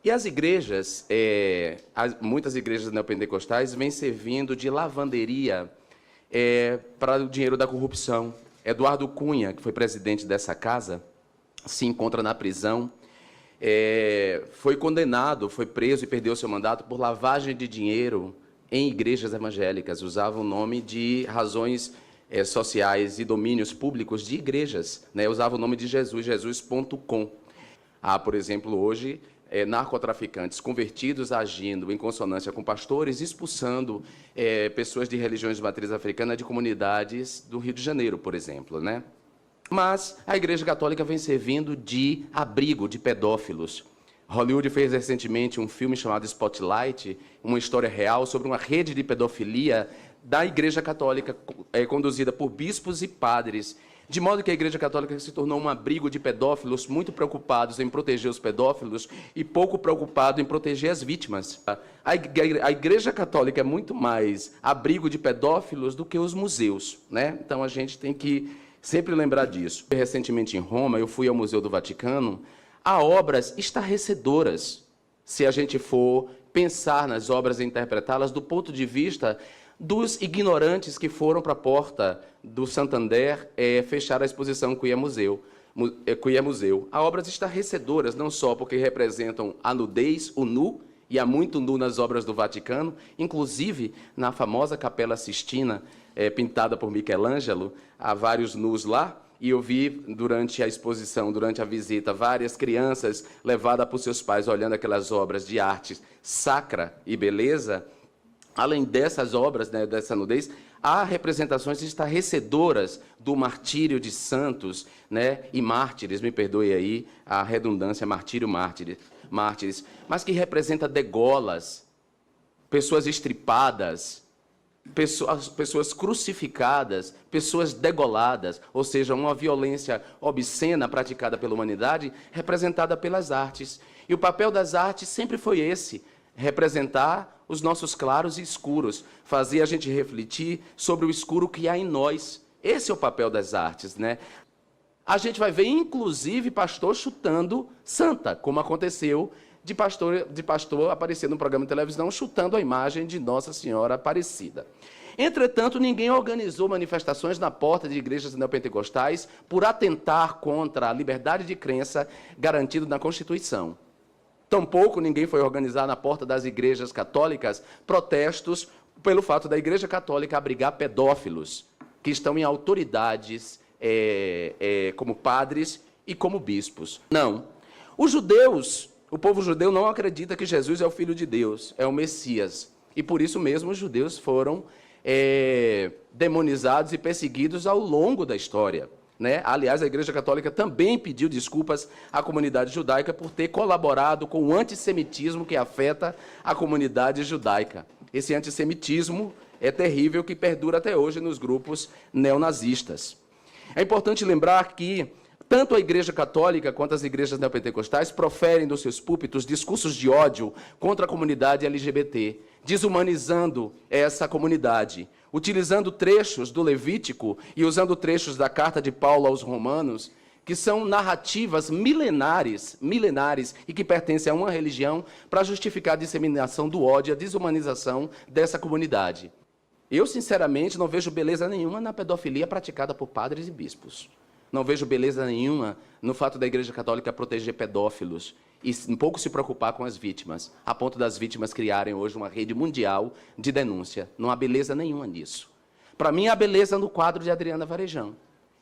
E as igrejas, muitas igrejas neopentecostais vêm servindo de lavanderia para o dinheiro da corrupção. Eduardo Cunha, que foi presidente dessa casa, se encontra na prisão, foi condenado, foi preso e perdeu seu mandato por lavagem de dinheiro em igrejas evangélicas. Usava o nome de razões sociais e domínios públicos de igrejas, né? Usava o nome de Jesus, jesus.com. Há, por exemplo, hoje, narcotraficantes convertidos agindo em consonância com pastores, expulsando pessoas de religiões de matriz africana de comunidades do Rio de Janeiro, por exemplo, né? Mas a Igreja Católica vem servindo de abrigo de pedófilos. Hollywood fez recentemente um filme chamado Spotlight, uma história real sobre uma rede de pedofilia da Igreja Católica, conduzida por bispos e padres, de modo que a Igreja Católica se tornou um abrigo de pedófilos muito preocupados em proteger os pedófilos e pouco preocupado em proteger as vítimas. A Igreja Católica é muito mais abrigo de pedófilos do que os museus, né? Então a gente tem que sempre lembrar disso. Recentemente em Roma, eu fui ao Museu do Vaticano. Há obras estarrecedoras, se a gente for pensar nas obras e interpretá-las do ponto de vista dos ignorantes que foram para a porta do Santander fechar a exposição Quia Museu. Há obras estarrecedoras, não só porque representam a nudez, o nu, e há muito nu nas obras do Vaticano, inclusive na famosa Capela Sistina, pintada por Michelangelo, há vários nus lá, e eu vi durante a exposição, durante a visita, várias crianças levadas por seus pais olhando aquelas obras de arte sacra e beleza. Além dessas obras, né, dessa nudez, há representações estarrecedoras do martírio de santos, né, e mártires, me perdoe aí a redundância, martírio, mártires, mas que representa degolas, pessoas estripadas, pessoas crucificadas, pessoas degoladas, ou seja, uma violência obscena praticada pela humanidade, representada pelas artes. E o papel das artes sempre foi esse: representar os nossos claros e escuros, fazer a gente refletir sobre o escuro que há em nós. Esse é o papel das artes, né? A gente vai ver, inclusive, pastor chutando santa, como aconteceu de pastor aparecer no programa de televisão chutando a imagem de Nossa Senhora Aparecida. Entretanto, ninguém organizou manifestações na porta de igrejas neopentecostais por atentar contra a liberdade de crença garantida na Constituição. Tampouco ninguém foi organizar na porta das igrejas católicas protestos pelo fato da Igreja Católica abrigar pedófilos que estão em autoridades como padres e como bispos. Não. Os judeus, o povo judeu não acredita que Jesus é o Filho de Deus, é o Messias. E por isso mesmo os judeus foram demonizados e perseguidos ao longo da história, né? Aliás, a Igreja Católica também pediu desculpas à comunidade judaica por ter colaborado com o antissemitismo que afeta a comunidade judaica. Esse antissemitismo é terrível, que perdura até hoje nos grupos neonazistas. É importante lembrar que tanto a Igreja Católica quanto as igrejas neopentecostais proferem dos seus púlpitos discursos de ódio contra a comunidade LGBT, desumanizando essa comunidade, utilizando trechos do Levítico e usando trechos da carta de Paulo aos Romanos, que são narrativas milenares e que pertencem a uma religião para justificar a disseminação do ódio e a desumanização dessa comunidade. Eu, sinceramente, não vejo beleza nenhuma na pedofilia praticada por padres e bispos. Não vejo beleza nenhuma no fato da Igreja Católica proteger pedófilos e um pouco se preocupar com as vítimas, a ponto das vítimas criarem hoje uma rede mundial de denúncia. Não há beleza nenhuma nisso. Para mim, há beleza no quadro de Adriana Varejão.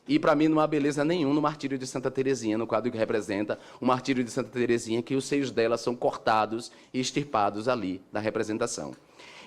E, para mim, não há beleza nenhuma no martírio de Santa Teresinha, no quadro que representa o martírio de Santa Teresinha, que os seios dela são cortados e extirpados ali, na representação.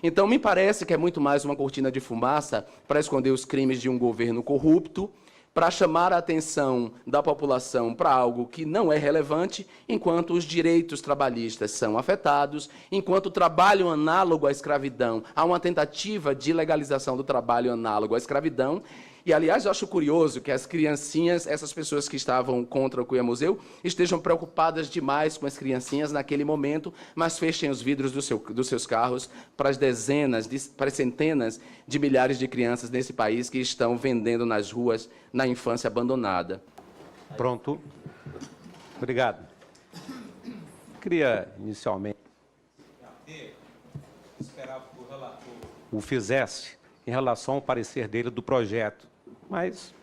Então, me parece que é muito mais uma cortina de fumaça para esconder os crimes de um governo corrupto, para chamar a atenção da população para algo que não é relevante, enquanto os direitos trabalhistas são afetados, enquanto o trabalho análogo à escravidão, há uma tentativa de legalização do trabalho análogo à escravidão. E, aliás, eu acho curioso que as criancinhas, essas pessoas que estavam contra o Quia Museu, estejam preocupadas demais com as criancinhas naquele momento, mas fechem os vidros dos seus carros para as dezenas, para as centenas de milhares de crianças nesse país que estão vendendo nas ruas na infância abandonada. Pronto. Obrigado. Queria, inicialmente, esperava que o relator o fizesse em relação ao parecer dele do projeto, mas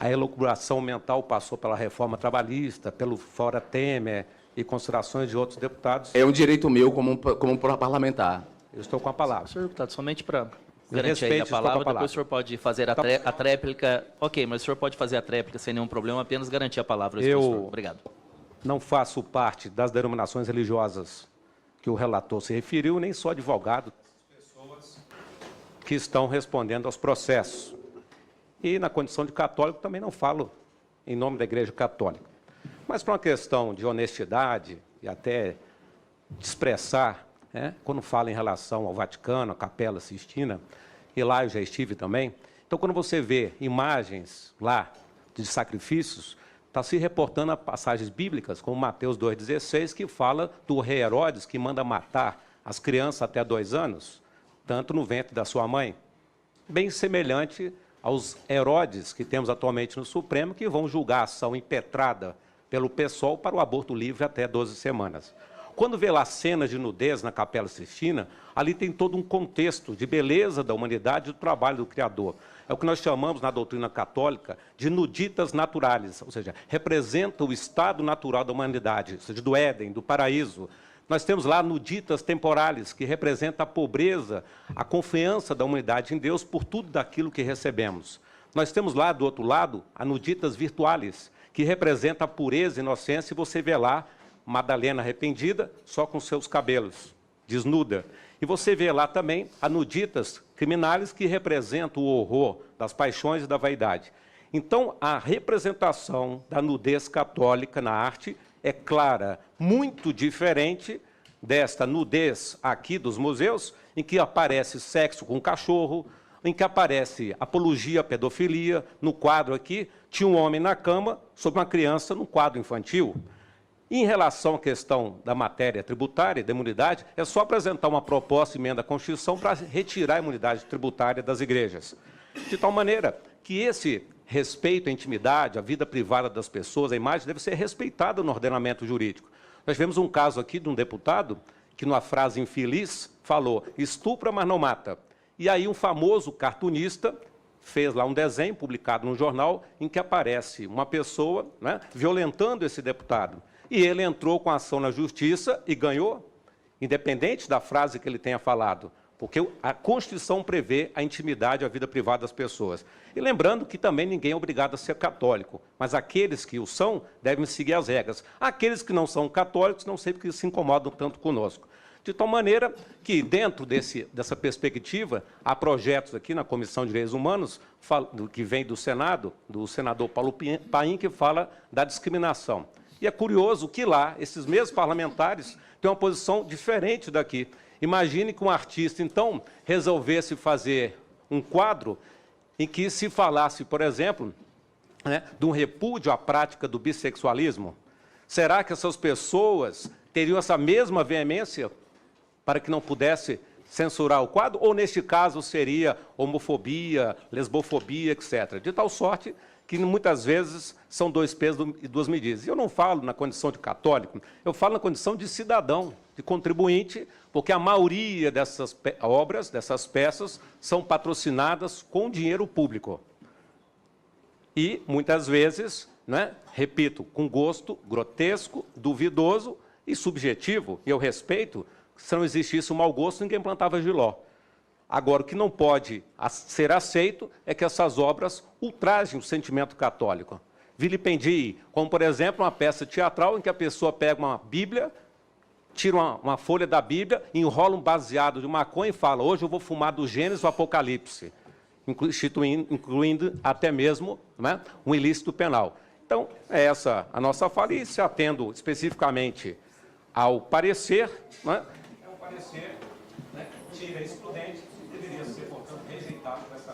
a elucubração mental passou pela reforma trabalhista, pelo Fora Temer e considerações de outros deputados. É um direito meu como parlamentar. Eu estou com a palavra. Senhor deputado, somente para garantir aí a palavra, depois o senhor pode fazer a tréplica. Ok, mas o senhor pode fazer a tréplica sem nenhum problema, apenas garantir a palavra. Obrigado. Não faço parte das denominações religiosas que o relator se referiu, nem sou advogado, pessoas que estão respondendo aos processos. E, na condição de católico, também não falo em nome da Igreja Católica. Mas, para uma questão de honestidade e até de expressar, quando falo em relação ao Vaticano, à Capela Sistina, e lá eu já estive também, então, quando você vê imagens lá de sacrifícios, está se reportando a passagens bíblicas, como Mateus 2,16, que fala do rei Herodes, que manda matar as crianças até 2 anos, tanto no ventre da sua mãe. Bem semelhante aos Herodes que temos atualmente no Supremo, que vão julgar a ação impetrada pelo PSOL para o aborto livre até 12 semanas. Quando vê lá cenas de nudez na Capela Sistina, ali tem todo um contexto de beleza da humanidade e do trabalho do Criador. É o que nós chamamos na doutrina católica de nuditas naturais, ou seja, representa o estado natural da humanidade, ou seja, do Éden, do paraíso. Nós temos lá nuditas temporais, que representa a pobreza, a confiança da humanidade em Deus por tudo daquilo que recebemos. Nós temos lá, do outro lado, a nuditas virtuais, que representa a pureza e inocência, e você vê lá Madalena arrependida, só com seus cabelos, desnuda. E você vê lá também a nuditas criminais, que representam o horror das paixões e da vaidade. Então, a representação da nudez católica na arte é clara, muito diferente desta nudez aqui dos museus, em que aparece sexo com cachorro, em que aparece apologia à pedofilia. No quadro aqui, tinha um homem na cama sobre uma criança num quadro infantil. Em relação à questão da matéria tributária, da imunidade, é só apresentar uma proposta de emenda à Constituição para retirar a imunidade tributária das igrejas. De tal maneira que esse respeito à intimidade, à vida privada das pessoas, a imagem, deve ser respeitada no ordenamento jurídico. Nós tivemos um caso aqui de um deputado que, numa frase infeliz, falou: estupra, mas não mata. E aí um famoso cartunista fez lá um desenho publicado num jornal em que aparece uma pessoa, violentando esse deputado. E ele entrou com a ação na justiça e ganhou, independente da frase que ele tenha falado, porque a Constituição prevê a intimidade, a vida privada das pessoas. E lembrando que também ninguém é obrigado a ser católico, mas aqueles que o são devem seguir as regras. Aqueles que não são católicos, não sei porque se incomodam tanto conosco. De tal maneira que, dentro dessa perspectiva, há projetos aqui na Comissão de Direitos Humanos, que vem do Senado, do senador Paulo Paim, que fala da discriminação. E é curioso que lá, esses mesmos parlamentares têm uma posição diferente daqui. Imagine que um artista, então, resolvesse fazer um quadro em que se falasse, por exemplo, de um repúdio à prática do bissexualismo. Será que essas pessoas teriam essa mesma veemência para que não pudesse censurar o quadro? Ou, neste caso, seria homofobia, lesbofobia, etc. De tal sorte que, muitas vezes, são 2 pesos e 2 medidas. E eu não falo na condição de católico, eu falo na condição de cidadão, de contribuinte, porque a maioria dessas obras, dessas peças, são patrocinadas com dinheiro público. E, muitas vezes, repito, com gosto grotesco, duvidoso e subjetivo. E eu respeito, se não existisse o mau gosto, ninguém plantava jiló. Agora, o que não pode ser aceito é que essas obras ultrajem o sentimento católico. Vilipendie, como, por exemplo, uma peça teatral em que a pessoa pega uma Bíblia, tira uma folha da Bíblia, enrola um baseado de maconha e fala: hoje eu vou fumar do Gênesis ao Apocalipse, incluindo até mesmo um ilícito penal. Então, é essa a nossa fala, e se atendo especificamente ao parecer, é um parecer tira excludente, deveria ser, portanto, rejeitado dessa